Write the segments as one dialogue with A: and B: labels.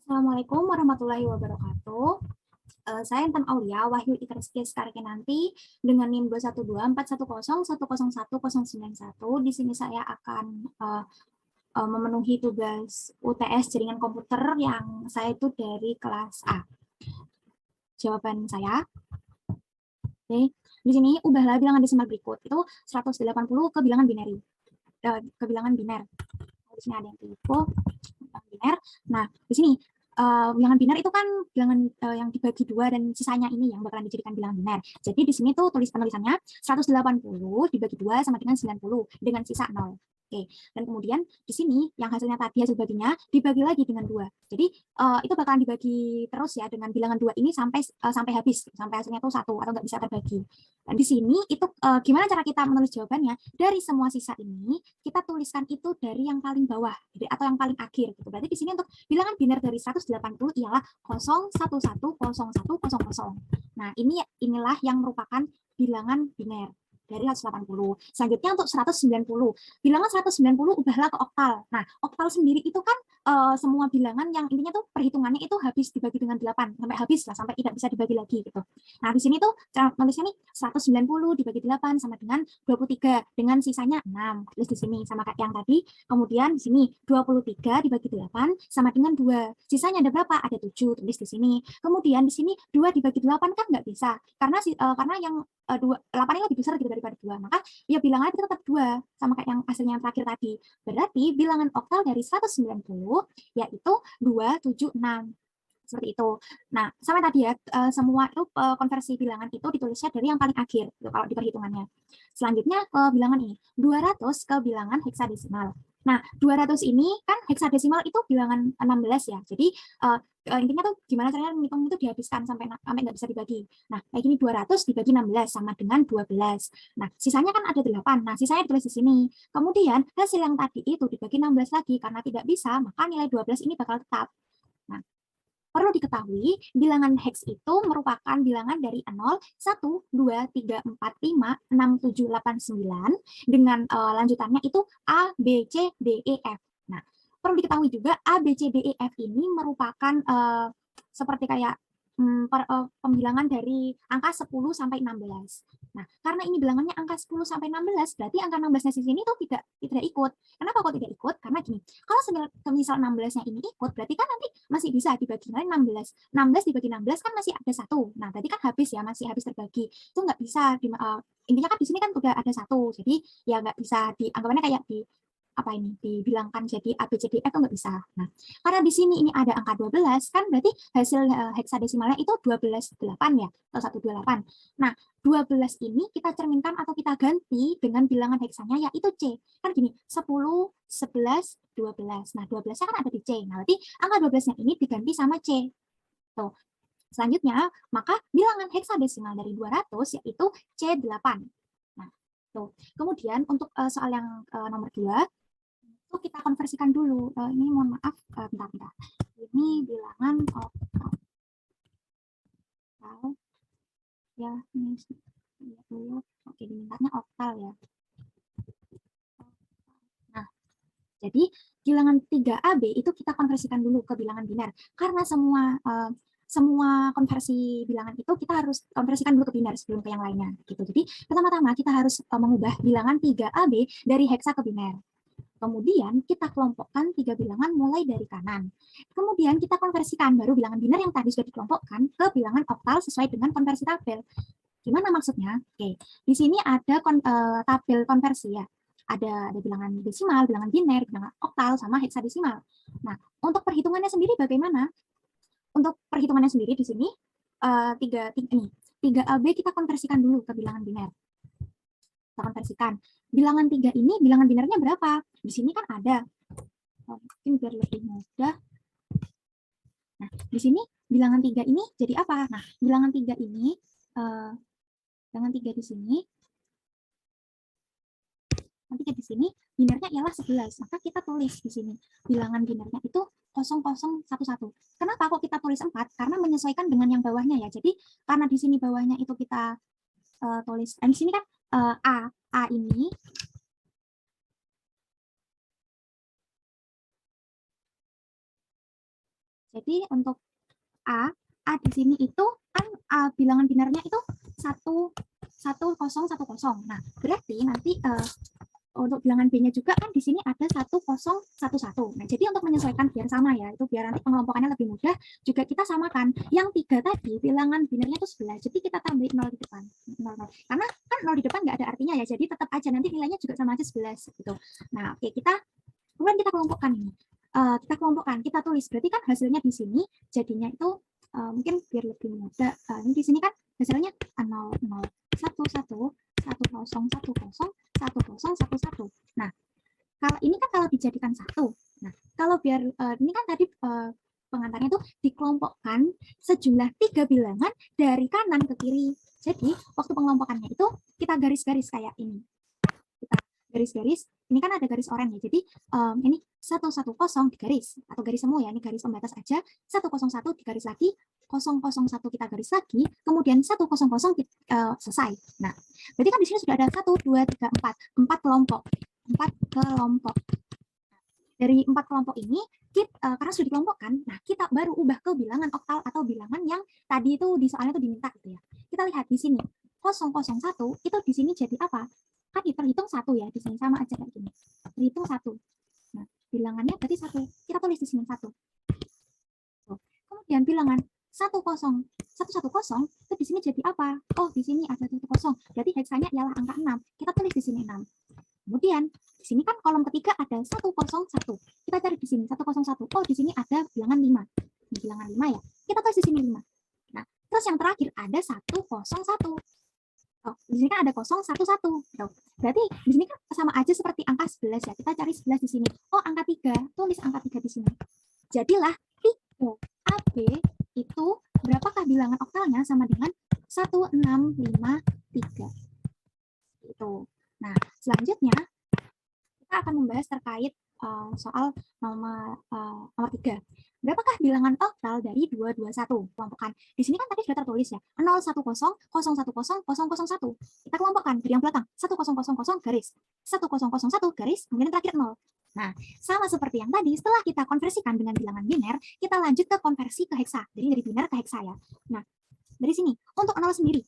A: Assalamualaikum warahmatullahi wabarakatuh. Saya Intan Aulia, Wahyu Itereski nanti dengan NIM 21241010191. Di sini saya akan memenuhi tugas UTS jaringan komputer yang saya itu dari kelas A. Jawaban saya, oke. Di sini ubahlah bilangan desimal berikut. Itu 180 ke bilangan binary. Ke bilangan biner. Di sini ada yang tipe biner. Nah, di sini bilangan biner itu kan bilangan yang dibagi dua dan sisanya ini yang bakalan dijadikan bilangan biner. Jadi di sini tuh penulisannya 180 dibagi 2 sama dengan 90 dengan sisa 0. Oke, dan kemudian di sini yang hasilnya tadi hasil baginya dibagi lagi dengan 2. Jadi itu bakalan dibagi terus ya dengan bilangan 2 ini sampai habis, sampai hasilnya tuh 1 atau nggak bisa terbagi. Dan di sini itu gimana cara kita menulis jawabannya? Dari semua sisa ini kita tuliskan itu dari yang paling bawah atau yang paling akhir gitu. Berarti di sini untuk bilangan biner dari 180 ialah 0110100. Nah, inilah yang merupakan bilangan biner dari 180. Selanjutnya untuk 190. Bilangan 190 ubahlah ke oktal. Nah, oktal sendiri itu kan semua bilangan yang intinya tuh perhitungannya itu habis dibagi dengan 8 sampai habis lah, sampai tidak bisa dibagi lagi gitu. Nah, di sini tuh cara nulisnya nih 190 dibagi 8 sama dengan 23 dengan sisanya 6. Terus di sini sama kayak yang tadi. Kemudian di sini 23 dibagi 8 sama dengan 2. Sisanya ada berapa? Ada 7. Tulis di sini. Kemudian di sini 2 dibagi 8 kan nggak bisa. Karena yang 8 ini lebih besar gitu daripada 2. Maka ya bilangannya tetap 2 sama kayak yang hasilnya yang terakhir tadi. Berarti bilangan oktal dari 190 yaitu 276. Seperti itu. Nah, sama tadi ya, semua itu konversi bilangan itu ditulisnya dari yang paling akhir gitu, kalau di perhitungannya. Selanjutnya ke bilangan ini, 200 ke bilangan heksadesimal. Nah, 200 ini kan heksadesimal itu bilangan 16 ya. Jadi intinya tuh gimana caranya menghitung itu dihabiskan sampai nggak bisa dibagi. Nah, kayak gini 200 dibagi 16 sama dengan 12. Nah, sisanya kan ada 8. Nah, sisanya ditulis di sini. Kemudian hasil yang tadi itu dibagi 16 lagi karena tidak bisa, maka nilai 12 ini bakal tetap. Nah, perlu diketahui, bilangan hex itu merupakan bilangan dari 0, 1, 2, 3, 4, 5, 6, 7, 8, 9, dengan lanjutannya itu A, B, C, D, E, F. Nah, perlu diketahui juga A, B, C, D, E, F ini merupakan seperti kayak pembilangan dari angka 10 sampai 16. Nah, karena ini bilangannya angka 10 sampai 16, berarti angka 16-nya di sini tuh tidak ikut. Kenapa kok tidak ikut? Karena gini, kalau misal 16-nya ini ikut, berarti kan nanti masih bisa dibagi 16. 16 dibagi 16 kan masih ada 1. Nah, berarti kan habis ya, masih habis terbagi. Itu nggak bisa, intinya kan di sini kan udah ada 1. Jadi ya nggak bisa dianggapannya kayak dibilangkan jadi A, B, C, D, F itu nggak bisa. Nah, karena di sini ini ada angka 12, kan berarti hasil heksadesimalnya itu 12,8 ya, atau 128. Nah, 12 ini kita cerminkan atau kita ganti dengan bilangan heksanya yaitu C. Kan gini, 10, 11, 12. Nah, 12-nya kan ada di C. Nah, berarti angka 12-nya ini diganti sama C. Tuh. Selanjutnya, maka bilangan heksadesimal dari 200 yaitu C8. Nah, tuh. Kemudian untuk soal yang nomor 2, itu kita konversikan dulu. Ini mohon maaf, bentar. Ini bilangan oktal. Ya, ini dulu. Oke, dimintanya oktal ya. Nah, jadi bilangan 3AB itu kita konversikan dulu ke bilangan biner. Karena semua konversi bilangan itu kita harus konversikan dulu ke biner sebelum ke yang lainnya gitu. Jadi pertama-tama kita harus mengubah bilangan 3AB dari heksa ke biner. Kemudian kita kelompokkan 3 bilangan mulai dari kanan. Kemudian kita konversikan baru bilangan biner yang tadi sudah dikelompokkan ke bilangan oktal sesuai dengan konversi tabel. Gimana maksudnya? Oke, di sini ada tabel konversi ya. Ada bilangan desimal, bilangan biner, bilangan oktal, sama heksadesimal. Nah, untuk perhitungannya sendiri bagaimana? Untuk perhitungannya sendiri di sini 3AB kita konversikan dulu ke bilangan biner. Kita konversikan. Bilangan 3 ini, bilangan binernya berapa? Di sini kan ada. Mungkin biar lebih mudah. Nah, di sini bilangan 3 ini jadi apa? Nah, bilangan 3 ini, bilangan 3 di sini, nanti di sini binernya ialah 11. Maka kita tulis di sini bilangan binernya itu 0011. Kenapa kok kita tulis 4? Karena menyesuaikan dengan yang bawahnya ya. Jadi karena di sini bawahnya itu kita tulis, di sini kan A ini Jadi untuk A di sini itu kan bilangan binernya itu 1010. Nah, berarti nanti untuk bilangan B-nya juga kan di sini ada 1011. Nah, jadi untuk menyesuaikan biar sama ya, itu biar nanti pengelompokannya lebih mudah, juga kita samakan. Yang 3 tadi bilangan binernya itu 11. Jadi kita tambahin 0 di depan. 0, 0. Karena kan 0 di depan nggak ada artinya ya, jadi tetap aja nanti nilainya juga sama aja 11 gitu. Nah, oke, kemudian kita kelompokkan ini. Kita tulis. Berarti kan hasilnya di sini jadinya itu mungkin biar lebih mudah. Ini di sini kan hasilnya 0, 0, 1, 1, 10, 10, 10, 11. Nah, kalau ini kan kalau dijadikan 1. Nah, kalau biar ini kan tadi pengantarnya itu dikelompokkan sejumlah 3 bilangan dari kanan ke kiri. Jadi, waktu pengelompokannya itu kita garis-garis kayak ini. Kita garis-garis, ini kan ada garis oranye. Jadi, ini 110 digaris atau garis semu ya, ini garis pembatas aja. 101 digaris lagi, 001 kita garis lagi, kemudian 100 selesai. Nah, berarti kan di sini sudah ada 1, 2, 3, 4 kelompok. 4 kelompok. Dari 4 kelompok ini, karena sudah dikelompokkan, nah kita baru ubah ke bilangan oktal atau bilangan yang tadi itu di soalnya itu diminta gitu ya. Kita lihat di sini, 001 itu di sini jadi apa? Kan terhitung 1 ya, di sini sama aja kayak gini. Terhitung 1. Nah, bilangannya berarti 1. Kita tulis di sini 1. Kemudian bilangan 110 itu di sini jadi apa? Oh, di sini ada 10. Berarti heksanya ialah angka 6. Kita tulis di sini 6. Kemudian di sini kan kolom ketiga ada 101. Kita cari di sini 101. Oh, di sini ada bilangan 5. Ini bilangan 5 ya. Kita tulis di sini 5. Nah, terus yang terakhir ada 101. Oh, di sini kan ada 011. Berarti di sini kan sama aja seperti angka 11 ya. Kita cari 11 di sini. Oh, angka 3. Tulis angka 3 di sini. Jadilah 3 AB itu berapakah bilangan oktalnya sama dengan 1653. Itu. Nah, selanjutnya kita akan membahas terkait soal nomor 3. Berapakah bilangan oktal dari 221? Kelompokkan. Di sini kan tadi sudah tertulis ya. 010, 010, 001. Kita kelompokkan dari yang belakang. 1000 garis. 1001 garis, kemudian terakhir 0. Nah, sama seperti yang tadi, setelah kita konversikan dengan bilangan biner, kita lanjut ke konversi ke heksa. Jadi dari biner ke heksa ya. Nah, dari sini, untuk 0 sendiri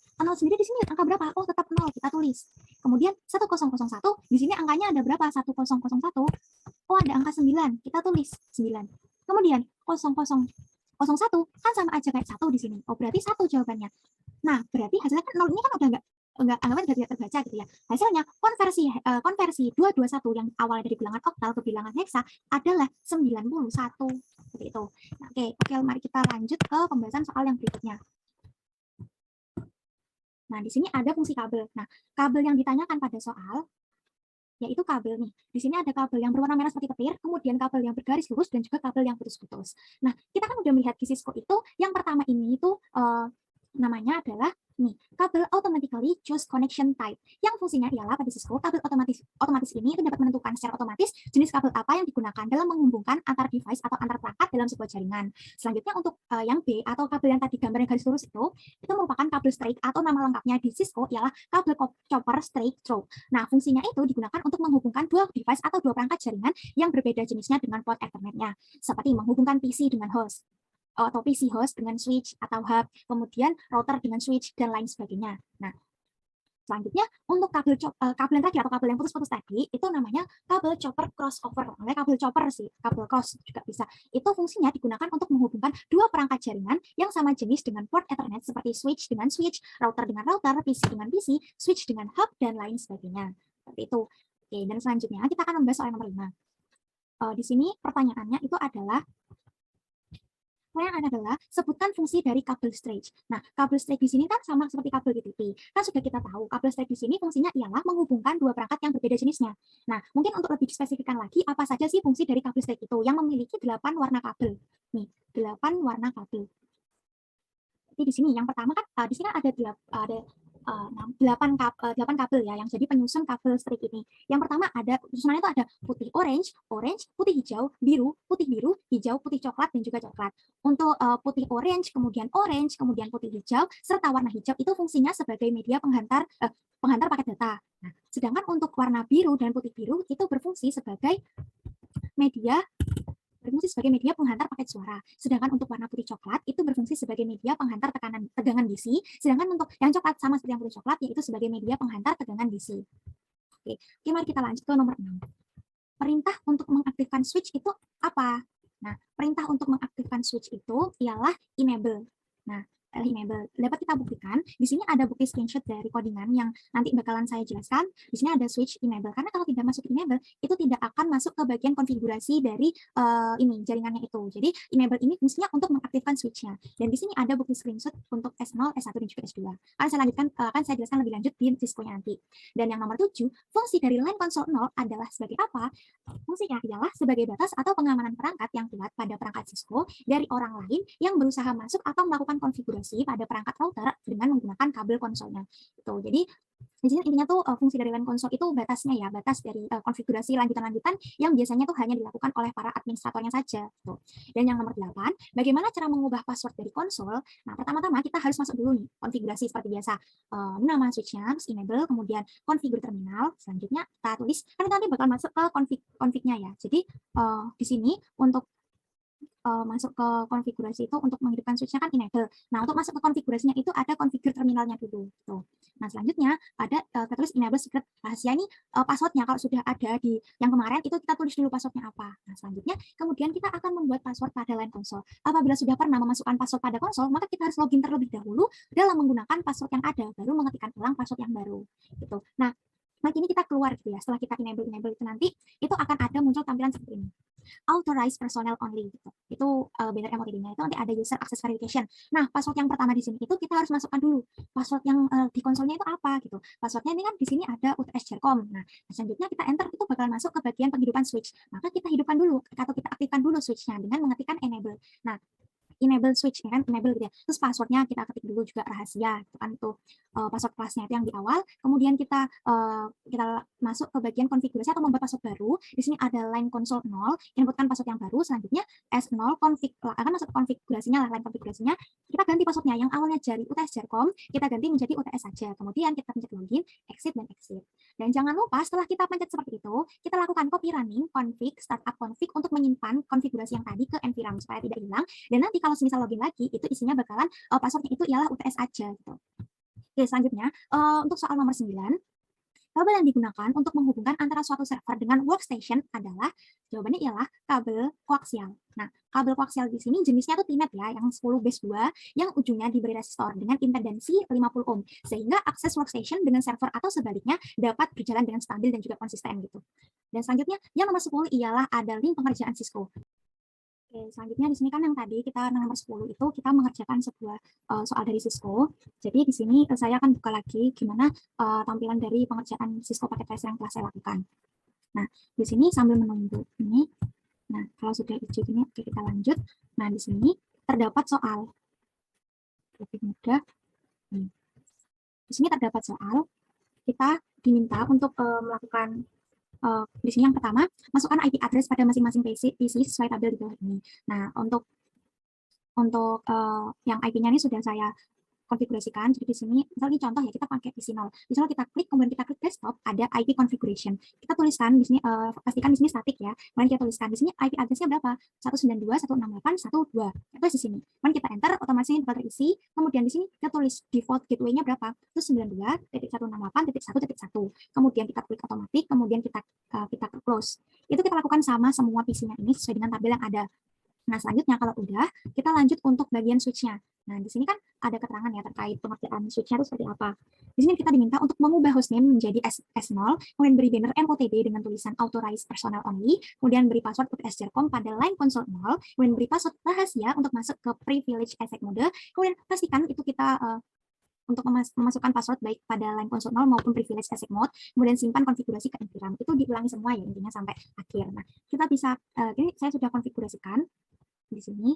A: di sini angka berapa? Oh, tetap 0, kita tulis. Kemudian 1001, di sini angkanya ada berapa? 1001. Oh, ada angka 9, kita tulis 9. Kemudian 0001 kan sama aja kayak 1 di sini. Oh, berarti 1 jawabannya. Nah, berarti hasilnya kan 0 ini kan udah enggak anggapan tidak terbaca gitu ya. Hasilnya konversi 221 yang awalnya dari bilangan oktal ke bilangan heksa adalah 91. Seperti itu. Nah, oke, mari kita lanjut ke pembahasan soal yang berikutnya. Nah, di sini ada fungsi kabel. Nah, kabel yang ditanyakan pada soal yaitu kabel nih. Di sini ada kabel yang berwarna merah seperti petir, kemudian kabel yang bergaris lurus, dan juga kabel yang putus-putus. Nah, kita kan udah melihat di Cisco itu, yang pertama ini itu namanya adalah nih, kabel automatically choose connection type. Yang fungsinya ialah pada Cisco, kabel otomatis ini itu dapat menentukan secara otomatis jenis kabel apa yang digunakan dalam menghubungkan antar device atau antar perangkat dalam sebuah jaringan. Selanjutnya untuk yang B atau kabel yang tadi gambarnya garis lurus itu merupakan kabel straight atau nama lengkapnya di Cisco ialah kabel chopper straight through. Nah, fungsinya itu digunakan untuk menghubungkan dua device atau dua perangkat jaringan yang berbeda jenisnya dengan port Ethernet-nya, seperti menghubungkan PC dengan host, atau PC host dengan switch atau hub, kemudian router dengan switch, dan lain sebagainya. Nah, selanjutnya untuk kabel yang tadi atau kabel yang putus-putus tadi itu namanya kabel chopper crossover. Namanya kabel chopper sih, kabel cross juga bisa. Itu fungsinya digunakan untuk menghubungkan dua perangkat jaringan yang sama jenis dengan port Ethernet seperti switch dengan switch, router dengan router, PC dengan PC, switch dengan hub, dan lain sebagainya. Seperti itu. Oke, dan selanjutnya kita akan membahas soal nomor 5. Di sini pertanyaannya itu adalah sebutkan fungsi dari kabel straight. Nah, kabel straight di sini kan sama seperti kabel PTP. Kan sudah kita tahu, kabel straight di sini fungsinya ialah menghubungkan dua perangkat yang berbeda jenisnya. Nah, mungkin untuk lebih spesifikkan lagi, apa saja sih fungsi dari kabel straight itu yang memiliki 8 warna kabel. Nih, 8 warna kabel. Jadi di sini yang pertama kan, di sini ada 8 kabel ya yang jadi penyusun kabel straight ini. Yang pertama ada susunannya itu ada putih orange, putih hijau, biru, hijau, putih coklat, dan juga coklat. Untuk putih orange, kemudian putih hijau, serta warna hijau itu fungsinya sebagai media penghantar paket data. Nah, sedangkan untuk warna biru dan putih biru itu berfungsi sebagai media berfungsi sebagai media penghantar paket suara. Sedangkan untuk warna putih coklat itu berfungsi sebagai media penghantar tegangan DC. Sedangkan untuk yang coklat sama seperti yang putih coklat yaitu sebagai media penghantar tegangan DC. Oke, mari kita lanjut ke nomor 6. Perintah untuk mengaktifkan switch itu apa? Nah, perintah untuk mengaktifkan switch itu ialah enable. Nah, enable dapat kita buktikan. Di sini ada bukti screenshot dari codingan yang nanti bakalan saya jelaskan. Di sini ada switch enable karena kalau tidak masuk enable itu tidak akan masuk ke bagian konfigurasi dari ini jaringannya itu. Jadi enable ini fungsinya untuk mengaktifkan switchnya. Dan di sini ada bukti screenshot untuk S0, S1 dan juga S2. Akan saya lanjutkan, akan saya jelaskan lebih lanjut di Cisco-nya nanti. Dan yang nomor 7, fungsi dari line console 0 adalah sebagai apa? Fungsinya ialah sebagai batas atau pengamanan perangkat yang kuat pada perangkat Cisco dari orang lain yang berusaha masuk atau melakukan konfigurasi pada perangkat router dengan menggunakan kabel konsolnya. Itu. Jadi di sini intinya tuh fungsi dari LAN console itu batasnya ya, batas dari konfigurasi lanjutan-lanjutan yang biasanya tuh hanya dilakukan oleh para administratornya saja. Tuh. Dan yang nomor 8, bagaimana cara mengubah password dari konsol? Nah, pertama-tama kita harus masuk dulu nih konfigurasi seperti biasa. Nama switchnya, enable, kemudian konfigur terminal, selanjutnya kita tulis, kan nanti bakal masuk ke config-nya ya. Jadi di sini untuk masuk ke konfigurasi itu untuk menghidupkan switch-nya kan enable. Nah, untuk masuk ke konfigurasinya itu ada konfigur terminalnya dulu. Tuh. Nah, selanjutnya ada kita tulis enable secret rahasia ini passwordnya kalau sudah ada di yang kemarin itu kita tulis dulu passwordnya apa. Nah, selanjutnya kemudian kita akan membuat password pada line console. Apabila sudah pernah memasukkan password pada konsol, maka kita harus login terlebih dahulu dalam menggunakan password yang ada, baru mengetikkan ulang password yang baru. Gitu. Nah, ini kita keluar gitu ya. Setelah kita enable itu nanti itu akan ada muncul tampilan seperti ini. Authorized personnel only gitu. Itu banner MOTD-nya itu nanti ada user access verification. Nah, password yang pertama di sini itu kita harus masukkan dulu. Password yang di konsolnya itu apa gitu. Passwordnya ini kan di sini ada UTS Jercom. Nah, selanjutnya kita enter itu bakal masuk ke bagian penghidupan switch. Maka kita hidupkan dulu atau kita aktifkan dulu switch-nya dengan mengetikkan enable. Nah, enable switch ya kan, enable gitu ya. Terus passwordnya kita ketik dulu juga rahasia, itu kan tuh password kelasnya itu yang di awal. Kemudian kita masuk ke bagian konfigurasi atau membuat password baru. Di sini ada line console 0, inputkan password yang baru. Selanjutnya S0 config akan masuk ke konfigurasinya lah, line konfigurasinya. Kita ganti passwordnya yang awalnya dari UTS Jercom, kita ganti menjadi UTS saja. Kemudian kita pencet login, exit dan exit. Dan jangan lupa setelah kita pencet seperti itu, kita lakukan copy running config startup config untuk menyimpan konfigurasi yang tadi ke NVRAM supaya tidak hilang. Dan nanti kalau misal login lagi, itu isinya bakalan passwordnya itu ialah UTS aja gitu. Oke, selanjutnya untuk soal nomor 9, kabel yang digunakan untuk menghubungkan antara suatu server dengan workstation adalah, jawabannya ialah kabel koaksial. Nah, kabel koaksial di sini jenisnya tuh T-Net ya, yang 10 base 2, yang ujungnya diberi resistor dengan impedansi 50 ohm, sehingga akses workstation dengan server atau sebaliknya dapat berjalan dengan stabil dan juga konsisten gitu. Dan selanjutnya, yang nomor 10 ialah ada link pengerjaan Cisco. Oke, selanjutnya di sini kan yang tadi kita nomor 10 itu kita mengerjakan sebuah soal dari Cisco. Jadi di sini saya akan buka lagi gimana tampilan dari pengerjaan Cisco paket tracer yang telah saya lakukan. Nah, di sini sambil menunggu ini, nah kalau sudah hijau ini, oke kita lanjut. Nah, di sini terdapat soal. Lebih mudah. Di sini terdapat soal, kita diminta untuk melakukan di sini yang pertama, masukkan IP address pada masing-masing PC sesuai tabel di bawah ini. Nah, untuk yang IP-nya ini sudah saya konfigurasikan. Jadi di sini, misalnya contoh ya, kita pakai PC 0. Misalnya kita klik, kemudian kita klik desktop, ada IP configuration. Kita tuliskan di sini, pastikan di sini static ya. Kemudian kita tuliskan di sini IP address-nya berapa? 192.168.1.2. Terus di sini. Kemudian kita enter, otomatis ini bakal terisi. Kemudian di sini kita tulis default gateway-nya berapa? Itu 92.168.1.1. Kemudian kita klik otomatis, kemudian kita close. Itu kita lakukan sama semua PC-nya ini sesuai dengan tabel yang ada. Nah, selanjutnya kalau udah, kita lanjut untuk bagian switch-nya. Nah, di sini kan ada keterangan ya terkait pengerjaan switch-nya itu seperti apa. Di sini kita diminta untuk mengubah hostname menjadi S0, kemudian beri banner MOTD dengan tulisan authorized personnel only, kemudian beri password UTS Jercom pada line console 0, kemudian beri password rahasia untuk masuk ke privilege asset mode, kemudian pastikan itu kita untuk memasukkan password baik pada line console 0 maupun privilege asset mode, kemudian simpan konfigurasi ke NVRAM. Itu diulangi semua ya intinya sampai akhir. Nah, kita bisa, ini saya sudah konfigurasikan di sini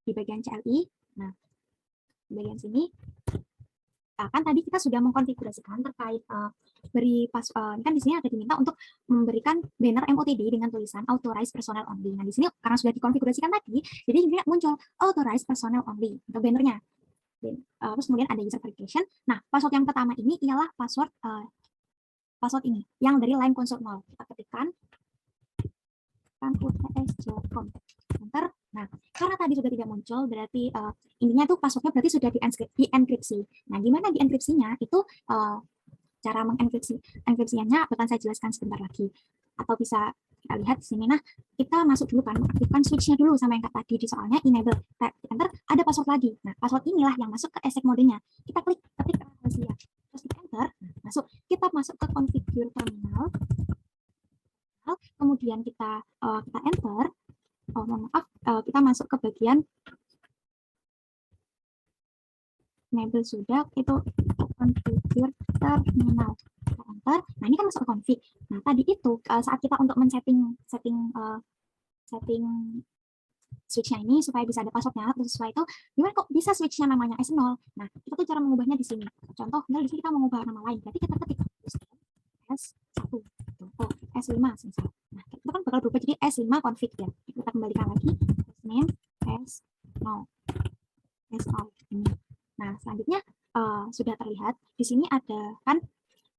A: di bagian CLI. Nah, di bagian sini kan tadi kita sudah mengkonfigurasikan terkait beri ini kan di sini ada diminta untuk memberikan banner MOTD dengan tulisan authorized personnel only. Nah, di sini karena sudah dikonfigurasikan tadi, jadi ini muncul authorized personnel only untuk bannernya. Terus kemudian ada user verification. Nah, password yang pertama ini ialah password ini yang dari line console 0. Kita ketikkan kan UTS-JCOM. Enter. Nah, karena tadi sudah tidak muncul, berarti intinya tuh passwordnya berarti sudah dienkripsi. Nah, gimana dienkripsinya? Itu cara mengenkripsinya akan saya jelaskan sebentar lagi. Atau bisa kita lihat di sini. Nah, kita masuk dulu kan, aktifkan switch-nya dulu sama yang tadi di soalnya enable. Enter, ada password lagi. Nah, password inilah yang masuk ke ESEC modenya. Kita ketik rahasia. Terus di enter, masuk. Kita masuk ke configure terminal. Kemudian kita enter. Mohon maaf, kita masuk ke bagian enable sudah, itu configure terminal. Enter. Nah, ini kan masuk ke config. Nah, tadi itu saat kita untuk setting switch-nya ini supaya bisa ada passwordnya, terus sesuai itu, gimana kok bisa switch-nya namanya S0? Nah, kita tuh cara mengubahnya di sini. Contoh, di sini kita mau mengubah nama lain, berarti kita ketik S1, oh, S5 misal. Nah, itu kan bakal berubah jadi S5 config ya. Kita kembalikan lagi, name S0. S0 ini. Nah, selanjutnya sudah terlihat di sini ada kan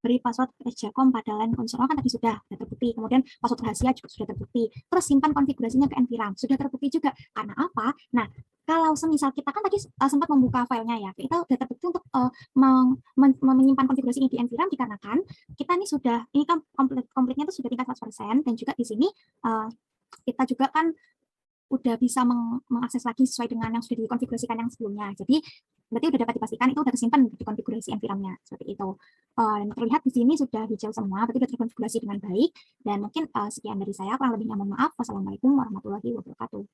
A: beri password SJCOM pada line konsol kan tadi sudah terbukti. Kemudian password rahasia juga sudah terbukti. Terus simpan konfigurasinya ke NVRAM sudah terbukti juga. Karena apa? Nah, kalau semisal kita kan tadi sempat membuka filenya ya, kita sudah terbukti untuk menyimpan konfigurasi ini di NVRAM dikarenakan kita ini sudah, ini kan komplitnya itu sudah tingkat 100%, dan juga di sini kita juga kan udah bisa mengakses lagi sesuai dengan yang sudah dikonfigurasikan yang sebelumnya. Jadi berarti udah dapat dipastikan itu udah tersimpan di konfigurasi NVRAM-nya seperti itu. Dan terlihat di sini sudah hijau semua, berarti sudah terkonfigurasi dengan baik. Dan mungkin sekian dari saya, kurang lebihnya mohon maaf. Wassalamualaikum warahmatullahi wabarakatuh.